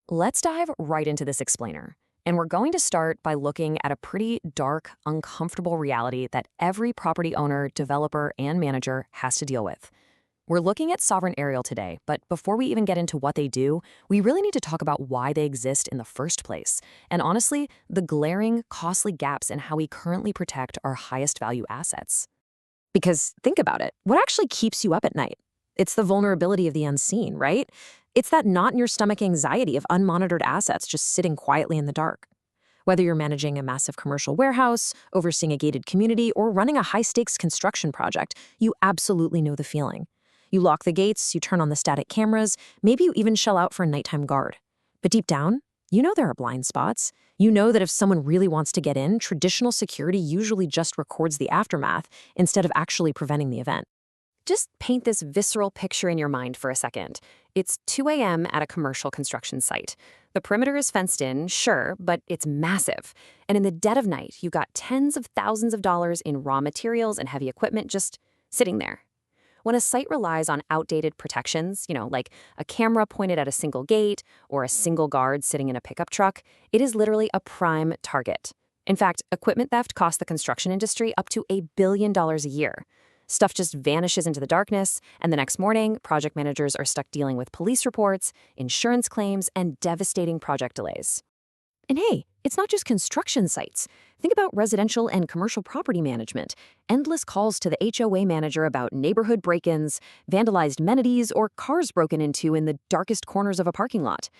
Let's dive right into this explainer. And we're going to start by looking at a pretty dark, uncomfortable reality that every property owner, developer, and manager has to deal with. We're looking at Sovereign Aerial today, but before we even get into what they do, we really need to talk about why they exist in the first place. And honestly, the glaring, costly gaps in how we currently protect our highest value assets. Because think about it, what actually keeps you up at night? It's the vulnerability of the unseen, right? It's that knot in your stomach anxiety of unmonitored assets just sitting quietly in the dark. Whether you're managing a massive commercial warehouse, overseeing a gated community, or running a high-stakes construction project, you absolutely know the feeling. You lock the gates, you turn on the static cameras, maybe you even shell out for a nighttime guard. But deep down, you know there are blind spots. You know that if someone really wants to get in, traditional security usually just records the aftermath instead of actually preventing the event. Just paint this visceral picture in your mind for a second. It's 2 a.m. at a commercial construction site. The perimeter is fenced in, sure, but it's massive. And in the dead of night, you've got tens of thousands of dollars in raw materials and heavy equipment just sitting there. When a site relies on outdated protections, like a camera pointed at a single gate or a single guard sitting in a pickup truck, it is literally a prime target. In fact, equipment theft costs the construction industry up to $1 billion a year. Stuff just vanishes into the darkness, and the next morning, project managers are stuck dealing with police reports, insurance claims, and devastating project delays. And hey, it's not just construction sites. Think about residential and commercial property management. Endless calls to the HOA manager about neighborhood break-ins, vandalized amenities, or cars broken into in the darkest corners of a parking lot.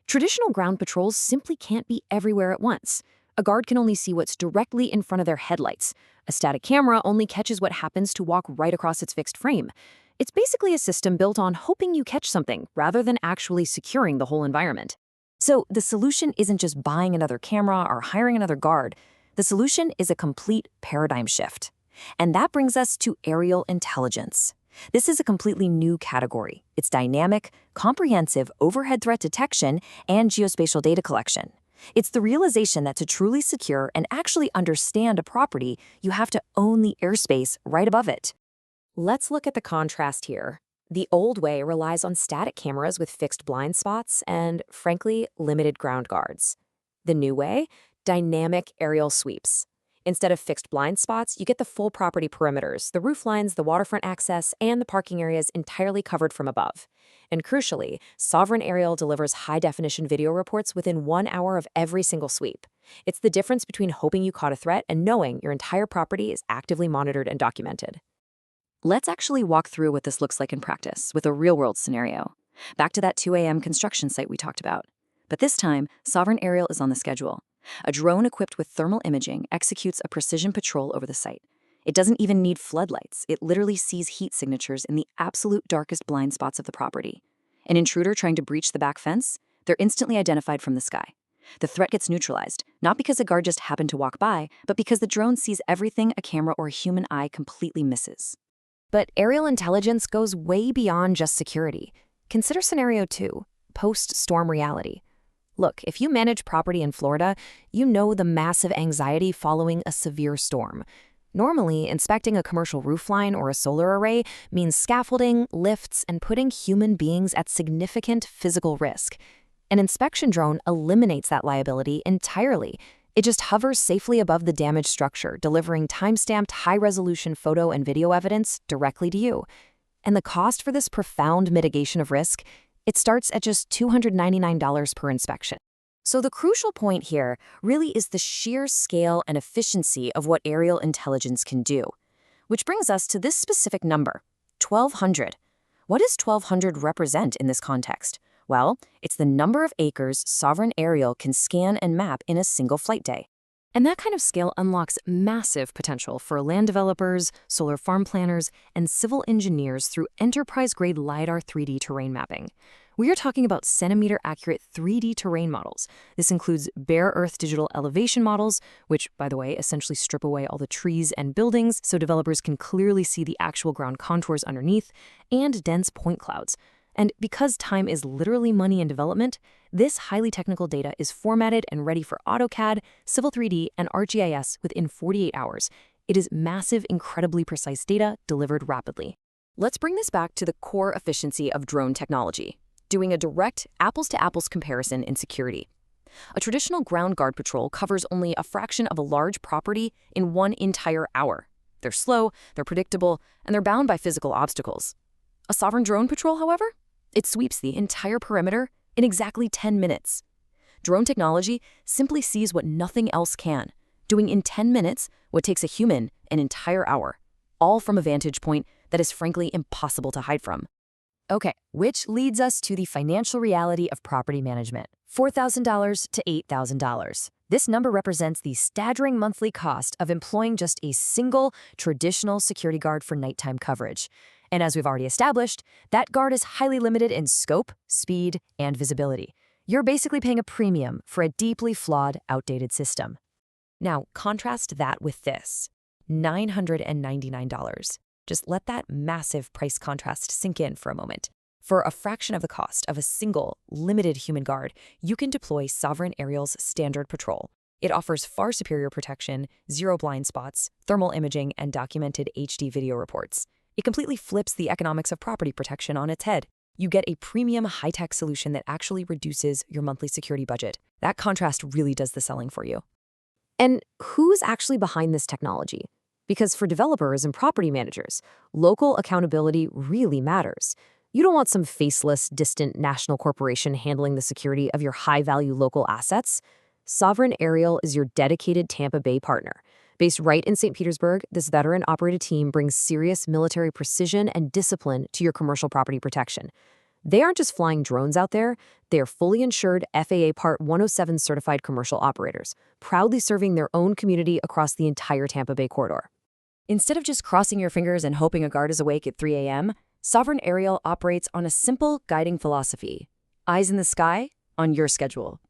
Traditional ground patrols simply can't be everywhere at once. A guard can only see what's directly in front of their headlights. A static camera only catches what happens to walk right across its fixed frame. It's basically a system built on hoping you catch something rather than actually securing the whole environment. So the solution isn't just buying another camera or hiring another guard. The solution is a complete paradigm shift. And that brings us to aerial intelligence. This is a completely new category. It's dynamic, comprehensive overhead threat detection and geospatial data collection. It's the realization that to truly secure and actually understand a property, you have to own the airspace right above it. Let's look at the contrast here. The old way relies on static cameras with fixed blind spots and, frankly, limited ground guards. The new way? Dynamic aerial sweeps. Instead of fixed blind spots, you get the full property perimeters, the roof lines, the waterfront access, and the parking areas entirely covered from above. And crucially, Sovereign Aerial delivers high-definition video reports within 1 hour of every single sweep. It's the difference between hoping you caught a threat and knowing your entire property is actively monitored and documented. Let's actually walk through what this looks like in practice with a real-world scenario. Back to that 2 a.m. construction site we talked about. But this time, Sovereign Aerial is on the schedule. A drone equipped with thermal imaging executes a precision patrol over the site. It doesn't even need floodlights. It literally sees heat signatures in the absolute darkest blind spots of the property. An intruder trying to breach the back fence? They're instantly identified from the sky. The threat gets neutralized, not because a guard just happened to walk by, but because the drone sees everything a camera or a human eye completely misses. But aerial intelligence goes way beyond just security. Consider scenario 2, post-storm reality. Look, if you manage property in Florida, you know the massive anxiety following a severe storm. Normally, inspecting a commercial roofline or a solar array means scaffolding, lifts, and putting human beings at significant physical risk. An inspection drone eliminates that liability entirely. It just hovers safely above the damaged structure, delivering time-stamped high-resolution photo and video evidence directly to you. And the cost for this profound mitigation of risk? It starts at just $299 per inspection. So the crucial point here really is the sheer scale and efficiency of what aerial intelligence can do. Which brings us to this specific number, 1,200. What does 1,200 represent in this context? Well, it's the number of acres Sovereign Aerial can scan and map in a single flight day. And that kind of scale unlocks massive potential for land developers, solar farm planners, and civil engineers through enterprise-grade LiDAR 3D terrain mapping. We are talking about centimeter-accurate 3D terrain models. This includes bare Earth digital elevation models, which, by the way, essentially strip away all the trees and buildings so developers can clearly see the actual ground contours underneath, and dense point clouds. And because time is literally money in development, this highly technical data is formatted and ready for AutoCAD, Civil 3D, and ArcGIS within 48 hours. It is massive, incredibly precise data delivered rapidly. Let's bring this back to the core efficiency of drone technology. doing a direct apples-to-apples comparison in security. A traditional ground guard patrol covers only a fraction of a large property in one entire hour. They're slow, they're predictable, and they're bound by physical obstacles. A Sovereign drone patrol, however, it sweeps the entire perimeter in exactly 10 minutes. Drone technology simply sees what nothing else can, doing in 10 minutes what takes a human an entire hour, all from a vantage point that is frankly impossible to hide from. Okay, which leads us to the financial reality of property management. $4,000 to $8,000. This number represents the staggering monthly cost of employing just a single traditional security guard for nighttime coverage. And as we've already established, that guard is highly limited in scope, speed, and visibility. You're basically paying a premium for a deeply flawed, outdated system. Now, contrast that with this, $999. Just let that massive price contrast sink in for a moment. For a fraction of the cost of a single, limited human guard, you can deploy Sovereign Aerial's Standard Patrol. It offers far superior protection, zero blind spots, thermal imaging, and documented HD video reports. It completely flips the economics of property protection on its head. You get a premium high-tech solution that actually reduces your monthly security budget. That contrast really does the selling for you. And who's actually behind this technology? Because for developers and property managers, local accountability really matters. You don't want some faceless, distant national corporation handling the security of your high-value local assets. Sovereign Aerial is your dedicated Tampa Bay partner. Based right in St. Petersburg, this veteran-operated team brings serious military precision and discipline to your commercial property protection. They aren't just flying drones out there, they are fully insured FAA Part 107 certified commercial operators, proudly serving their own community across the entire Tampa Bay corridor. Instead of just crossing your fingers and hoping a guard is awake at 3 a.m., Sovereign Aerial operates on a simple guiding philosophy: eyes in the sky, on your schedule.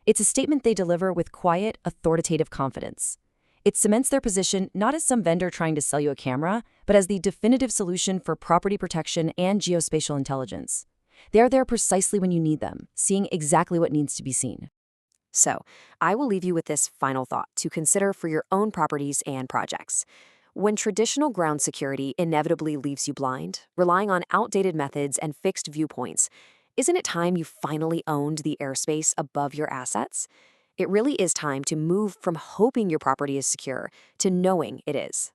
It's a statement they deliver with quiet, authoritative confidence. It cements their position not as some vendor trying to sell you a camera, but as the definitive solution for property protection and geospatial intelligence. They are there precisely when you need them, seeing exactly what needs to be seen. So, I will leave you with this final thought to consider for your own properties and projects. When traditional ground security inevitably leaves you blind, relying on outdated methods and fixed viewpoints, isn't it time you finally owned the airspace above your assets? It really is time to move from hoping your property is secure to knowing it is.